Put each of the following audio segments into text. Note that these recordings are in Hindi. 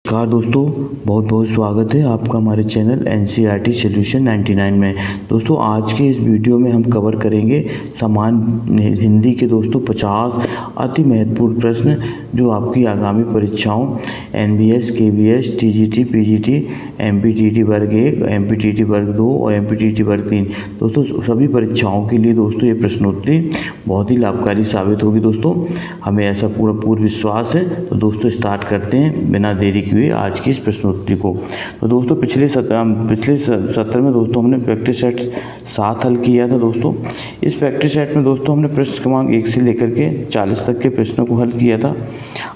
नमस्कार दोस्तों, बहुत बहुत स्वागत है आपका हमारे चैनल एनसीईआरटी सॉल्यूशन 99 में। दोस्तों आज के इस वीडियो में हम कवर करेंगे सामान्य हिंदी के दोस्तों 50 अति महत्वपूर्ण प्रश्न जो आपकी आगामी परीक्षाओं एनबीएस, केबीएस, टीजीटी, पीजीटी, एमपीटीटी वर्ग 1, एमपीटीटी वर्ग 2 और एमपीटीटी वर्ग 3 दोस्तों सभी परीक्षाओं के लिए दोस्तों ये प्रश्नोत्तरी बहुत ही लाभकारी साबित होगी। दोस्तों हमें ऐसा पूर्ण विश्वास है। तो दोस्तों स्टार्ट करते हैं बिना देरी किए आज की इस प्रश्नोत्तरी को। तो दोस्तों पिछले सत्र में दोस्तों हमने प्रैक्टिस सेट 7 हल किया था। दोस्तों इस प्रैक्टिस सेट में दोस्तों हमने प्रश्न क्रमांक 1 से लेकर के 40 तक के प्रश्नों को हल किया था।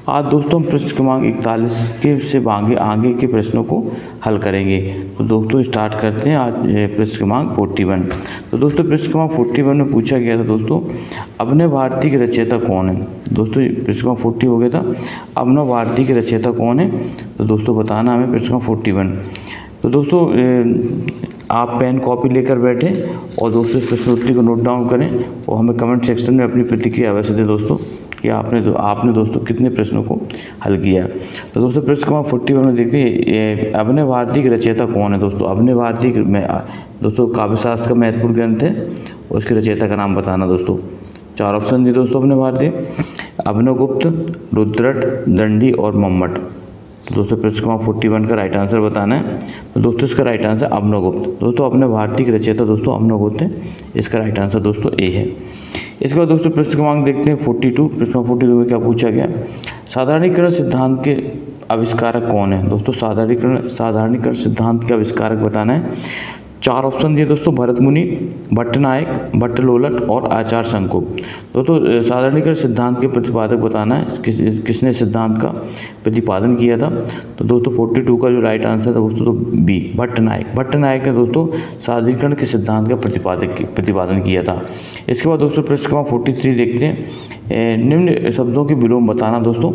आज दोस्तों हम प्रश्न क्रमांक 41 के से आगे के प्रश्नों को हल करेंगे। तो दोस्तों स्टार्ट करते हैं आज प्रश्न क्रमांक 41। तो दोस्तों प्रश्न क्रमांक 41 में पूछा गया था दोस्तों अभिनव भारती के रचयिता कौन है। दोस्तों प्रश्न क्रमांक 40 हो गया था अभिनव भारती के रचयिता कौन है। तो दोस्तों बताना हमें प्रश्न क्रमांक 41। तो दोस्तों आप पेन कॉपी लेकर बैठें और दोस्तों इस प्रश्नोत्तरी को नोट डाउन करें और हमें कमेंट सेक्शन में अपनी प्रतिक्रिया अवश्य दें दोस्तों कि आपने दोस्तों कितने प्रश्नों को हल किया। तो दोस्तों प्रश्न क्रमांक 41 में देखिए अभिनव भारती के रचयिता कौन है। दोस्तों अभिनव भारती में दोस्तों काव्यशास्त्र का महत्वपूर्ण ग्रंथ है और उसके रचयिता का नाम बताना। दोस्तों 4 ऑप्शन दिए दोस्तों अभिनव भारती, अभिनवगुप्त, रुद्रट, दंडी और मम्मट। तो दोस्तों प्रश्न क्रमांक 41 का राइट आंसर बताना है। तो दोस्तों इसका राइट आंसर अभिनवगुप्त। दोस्तों अभिनव भारती के रचयिता दोस्तों अभिनवगुप्त है। इसका राइट आंसर दोस्तों ए है। इसके बाद दोस्तों प्रश्न क्रमांक देखते हैं 42। प्रश्न 42 में क्या पूछा गया, साधारणीकरण सिद्धांत के आविष्कारक कौन है। दोस्तों साधारणीकरण सिद्धांत के आविष्कारक बताना है। 4 ऑप्शन दिए दोस्तों भरतमुनि, भट्टनायक, भट्टलोलट और आचार्य शंकु। दोस्तों साधारणीकरण सिद्धांत के प्रतिपादक बताना है किसने सिद्धांत का प्रतिपादन किया था। तो दोस्तों 42 का जो राइट आंसर था दोस्तों तो बी भट्टनायक ने दोस्तों साधारणीकरण के सिद्धांत का प्रतिपादन किया था। इसके बाद दोस्तों प्रश्न क्रमांक 43 देखते हैं निम्न शब्दों के विलोम बताना। दोस्तों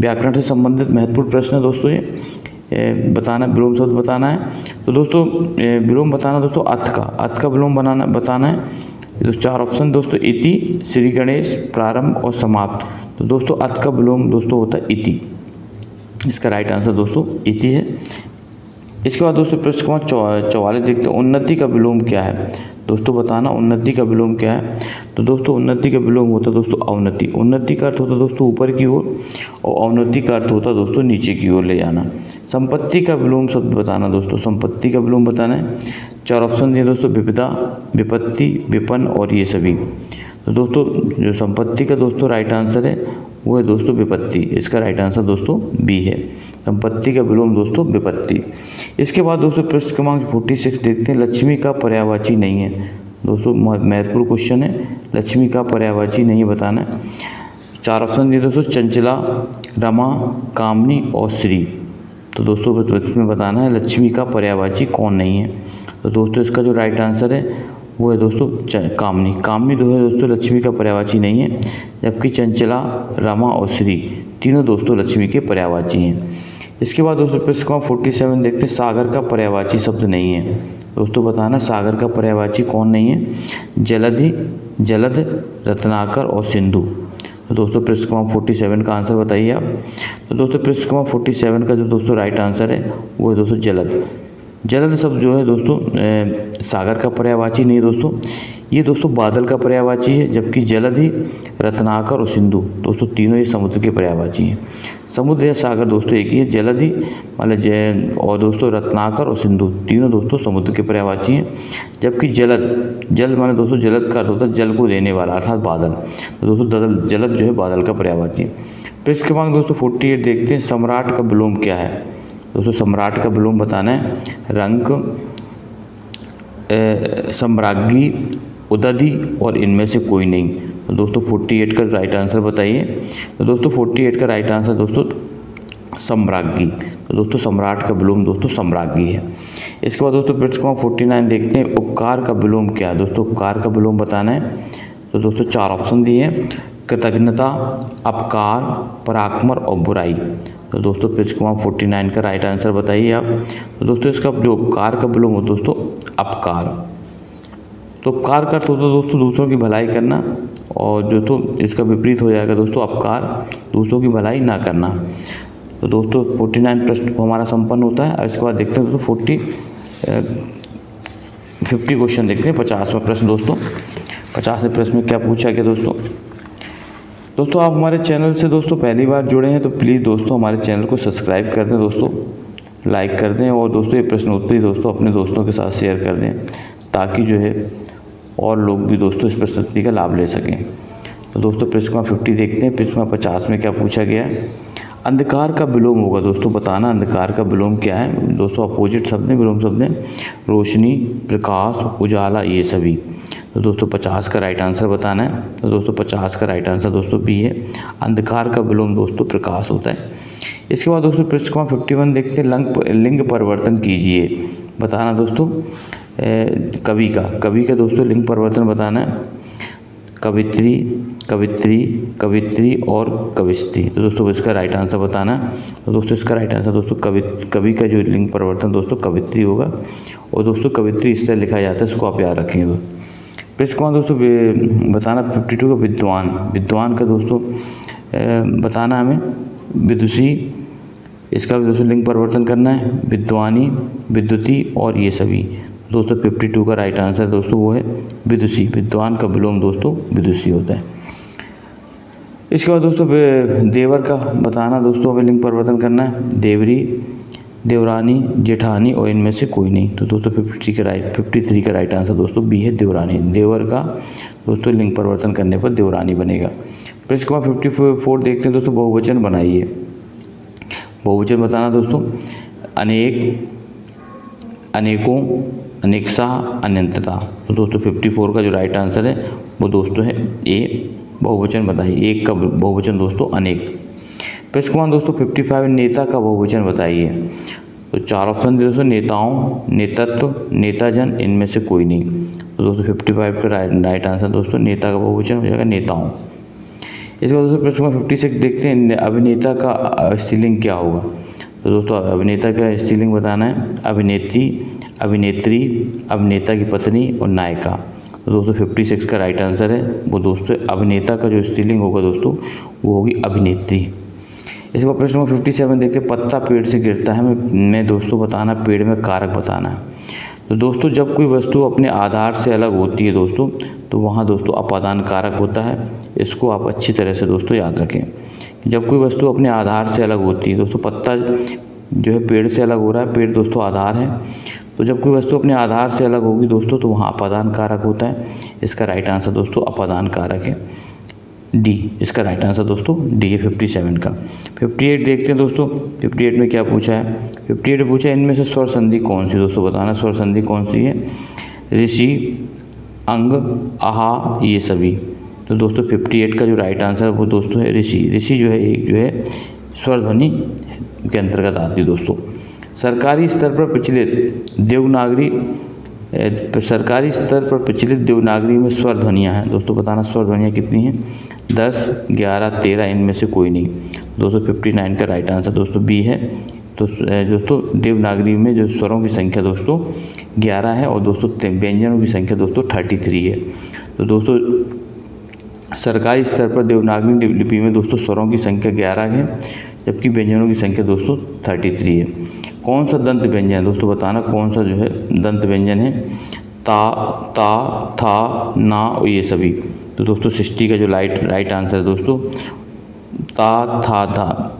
व्याकरण से संबंधित महत्वपूर्ण प्रश्न है दोस्तों ये बताना, विलोम शब्द बताना है। तो दोस्तों विलोम बताना दोस्तों अथ का विलोम बताना है। तो 4 ऑप्शन दोस्तों इति, श्री गणेश, प्रारंभ और समाप्त। तो दोस्तों अथ का विलोम दोस्तों होता है इति। इसका राइट आंसर दोस्तों इति है। इसके बाद दोस्तों प्रश्न क्रमांक 44 देखते हैं उन्नति का विलोम क्या है। दोस्तों बताना उन्नति का विलोम क्या है। तो दोस्तों उन्नति का विलोम होता है दोस्तों अवनति। उन्नति का अर्थ होता है दोस्तों ऊपर की ओर और अवनति का अर्थ होता है दोस्तों नीचे की ओर ले जाना। संपत्ति का विलोम शब्द बताना। दोस्तों संपत्ति का विलोम बताना है। 4 ऑप्शन दिए दोस्तों विपदा, विपत्ति, विपन्न और ये सभी। तो दोस्तों जो संपत्ति का दोस्तों राइट आंसर है वो है दोस्तों विपत्ति। इसका राइट आंसर दोस्तों बी है। संपत्ति का विलोम दोस्तों विपत्ति। इसके बाद दोस्तों प्रश्न क्रमांक 46 देखते हैं लक्ष्मी का पर्यायवाची नहीं है। दोस्तों महत्वपूर्ण क्वेश्चन है, लक्ष्मी का पर्यायवाची नहीं बताना है। 4 ऑप्शन दिए दोस्तों चंचला, रमा, कामनी और श्री। तो दोस्तों इसमें बताना है लक्ष्मी का पर्यायवाची कौन नहीं है। तो दोस्तों इसका जो राइट आंसर है वो है दोस्तों कामनी जो है दोस्तों लक्ष्मी का पर्यायवाची नहीं है, जबकि चंचला, रमा और श्री तीनों दोस्तों लक्ष्मी के पर्यायवाची हैं। इसके बाद दोस्तों प्रश्न क्रमांक 47 देखते हैं सागर का पर्यायवाची शब्द नहीं है। दोस्तों बताना सागर का पर्यायवाची कौन नहीं है। जलधि, जलद, रत्नाकर और सिंधु। तो दोस्तों प्रश्न क्रमांक 47 का आंसर बताइए आप। तो दोस्तों प्रश्न क्रमांक 47 का जो दोस्तों राइट आंसर है वो है दोस्तों जलद शब्द जो है दोस्तों सागर का पर्यायवाची नहीं है दोस्तों, ये दोस्तों बादल का पर्यायवाची है, जबकि जलधि, रत्नाकर और सिंधु दोस्तों तीनों ये समुद्र के पर्यायवाची हैं। समुद्र या सागर दोस्तों एक ही है, जलधि और दोस्तों रत्नाकर और सिंधु तीनों दोस्तों समुद्र के पर्यायवाची हैं, जबकि जल माने दोस्तों जलद का अर्थ होता है जल को देने वाला अर्थात बादल। तो दोस्तों जलद जो है बादल का पर्यायवाची है। प्रश्न क्रमांक दोस्तों 48 देखते हैं सम्राट का विलोम क्या है। दोस्तों सम्राट का विलोम बताना है रंक, सम्राज्ञी, उदधि और इनमें से कोई नहीं। तो दोस्तों 48 का राइट आंसर बताइए। तो दोस्तों 48 का राइट आंसर दोस्तों सम्राज्ञी। तो दोस्तों सम्राट का विलोम दोस्तों सम्राज्ञी है। इसके बाद दोस्तों प्रश्न क्रमांक 49 देखते हैं उपकार का विलोम क्या है। दोस्तों उपकार का विलोम बताना है। तो दोस्तों 4 ऑप्शन दिए हैं कृतज्ञता, अपकार, पराक्रम और बुराई। तो दोस्तों प्रश्न क्रमांक 49 का राइट आंसर बताइए आप। तो दोस्तों इसका जो उपकार का विलोम हो दोस्तों अपकार। तो उपकार का अर्थ होता है दोस्तों दूसरों की भलाई करना और जो तो इसका विपरीत हो जाएगा दोस्तों अपकार, दूसरों की भलाई ना करना। तो दोस्तों 49 प्रश्न हमारा संपन्न होता है। इसके बाद देखते हैं दोस्तों 50 क्वेश्चन देखते हैं। 50वां प्रश्न दोस्तों, 50वें प्रश्न में क्या पूछा गया दोस्तों आप हमारे चैनल से दोस्तों पहली बार जुड़े हैं तो प्लीज़ दोस्तों हमारे चैनल को सब्सक्राइब कर दें दोस्तों, लाइक कर दें और दोस्तों ये प्रश्नोत्तरी दोस्तों अपने दोस्तों के साथ शेयर कर दें ताकि जो है और लोग भी दोस्तों इस प्रश्नोत्तरी का लाभ ले सकें। तो दोस्तों प्रश्न 50 देखते हैं। प्रश्न 50 में क्या पूछा गया है, अंधकार का विलोम होगा दोस्तों, बताना अंधकार का विलोम क्या है। दोस्तों अपोजिट शब्द हैं, विलोम शब्द हैं, रोशनी, प्रकाश, उजाला, ये सभी। तो दोस्तों 50 का राइट आंसर बताना है। तो दोस्तों 50 का राइट आंसर दोस्तों बी है, अंधकार का विलोम दोस्तों प्रकाश होता है। इसके बाद दोस्तों प्रश्न 51 देखते हैं, लिंग परिवर्तन कीजिए, बताना दोस्तों कवि का दोस्तों लिंग परिवर्तन बताना है, कवित्री, कवित्री, कवित्री और कविस्त्री। तो दोस्तों इसका राइट आंसर बताना है। तो दोस्तों इसका राइट आंसर दोस्तों कवि का जो लिंग परिवर्तन दोस्तों कवित्री होगा और दोस्तों कवित्री इस तरह लिखा जाता है, इसको आप याद रखेंगे। प्रश्न दोस्तों बताना 52 का विद्वान का दोस्तों बताना हमें, विदुषी, इसका भी दोस्तों लिंग परिवर्तन करना है, विद्वानी, विद्युती और ये सभी। दोस्तों 52 का राइट आंसर दोस्तों वो है विदुषी, विद्वान का विलोम दोस्तों विदुषी होता है। इसके बाद दोस्तों देवर का बताना दोस्तों हमें लिंग परिवर्तन करना है, देवरी, देवरानी, जेठानी और इनमें से कोई नहीं। तो दोस्तों 53 का राइट आंसर दोस्तों बी है देवरानी, देवर का दोस्तों लिंग परिवर्तन करने पर देवरानी बनेगा। फिर इसके बाद 54 देखते हैं दोस्तों, बहुवचन बनाइए। बहुवचन बताना दोस्तों अनेक, अनेकों, अनेकसा, अनंतता। तो दोस्तों 54 का जो राइट आंसर है वो दोस्तों है ए, बहुवचन बताइए। एक का बहुवचन दोस्तों अनेक। प्रश्न दोस्तों 55 नेता का बहुवचन बताइए। तो 4 ऑप्शन दोस्तों, नेताओं, नेतृत्व, नेताजन, इनमें से कोई नहीं। तो दोस्तों 55 का राइट आंसर दोस्तों नेता का बहुवचन हो जाएगा नेताओं। इसके बाद दोस्तों प्रश्न 56 देखते हैं, अभिनेता का स्त्रीलिंग क्या होगा। तो दोस्तों अभिनेता का स्त्रीलिंग बताना है, अभिनेत्री, अभिनेत्री, अभिनेता की पत्नी और नायिका। तो दोस्तों 56 का राइट आंसर है वो दोस्तों अभिनेता का जो स्त्रीलिंग होगा दोस्तों वो होगी अभिनेत्री। इसके बाद प्रश्न 57 देखते हैं, पत्ता पेड़ से गिरता है मैं दोस्तों बताना पेड़ में कारक बताना है। तो दोस्तों जब कोई वस्तु अपने आधार से अलग होती है दोस्तों तो वहाँ दोस्तों अपादान कारक होता है। इसको आप अच्छी तरह से दोस्तों याद रखें। जब कोई वस्तु अपने आधार से अलग होती है दोस्तों, पत्ता जो है पेड़ से अलग हो रहा है, पेड़ दोस्तों आधार है, तो जब कोई वस्तु अपने आधार से अलग होगी दोस्तों तो वहाँ अपादान कारक होता है। इसका राइट आंसर दोस्तों अपादान कारक है डी। इसका राइट आंसर दोस्तों डी है 57 का। 58 देखते हैं दोस्तों, 58 में क्या पूछा है। 58 में पूछा है इनमें से स्वर संधि कौन सी दोस्तों बताना, स्वर संधि कौन सी है, ऋषि, अंग, आहा, ये सभी। तो दोस्तों 58 का जो राइट आंसर है वो दोस्तों है ऋषि। ऋषि जो है एक जो है स्वर ध्वनि के अंतर्गत आती है दोस्तों। सरकारी स्तर पर प्रचलित देवनागरी, सरकारी स्तर पर प्रचलित देवनागरी में स्वर ध्वनियाँ हैं दोस्तों बताना, स्वर ध्वनियाँ कितनी हैं, 10, 11, 13, इनमें से कोई नहीं। दोस्तों 59 का राइट आंसर दोस्तों बी है। तो दोस्तों देवनागरी में जो स्वरों की संख्या दोस्तों 11 है और दोस्तों व्यंजनों की संख्या दोस्तों 33 है। तो दोस्तों सरकारी स्तर पर देवनागरी लिपि में दोस्तों स्वरों की संख्या 11 है जबकि व्यंजनों की संख्या दोस्तों 33 है। कौन सा दंत व्यंजन है दोस्तों बताना, कौन सा जो है दंत व्यंजन है, ता, ता, था, ना और ये सभी। तो दोस्तों 60 का जो राइट आंसर है दोस्तों ता, था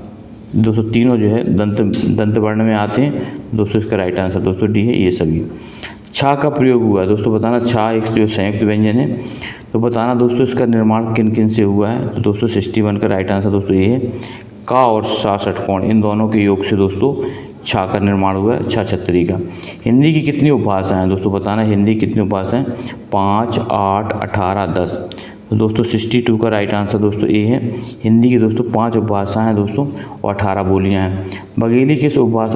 दोस्तों तीनों जो है दंत वर्ण में आते हैं दोस्तों। इसका राइट आंसर दोस्तों डी है ये सभी। छा का प्रयोग हुआ है दोस्तों बताना, छा एक जो संयुक्त व्यंजन है तो बताना दोस्तों इसका निर्माण किन किन से हुआ है। तो दोस्तों 61 का राइट आंसर दोस्तों ये है, का और सा षटकोण इन दोनों के योग से दोस्तों छा का निर्माण हुआ है, छा छतरी का। हिंदी की कितनी उपभाषाएं हैं दोस्तों बताना, हिंदी कितनी उपभाषाएं, 5, 8, 18, 10। तो दोस्तों 62 का राइट आंसर दोस्तों ए है, हिंदी की दोस्तों 5 उपभाषाएं हैं दोस्तों और 18 बोलियां हैं। बघेली किस उपभाषा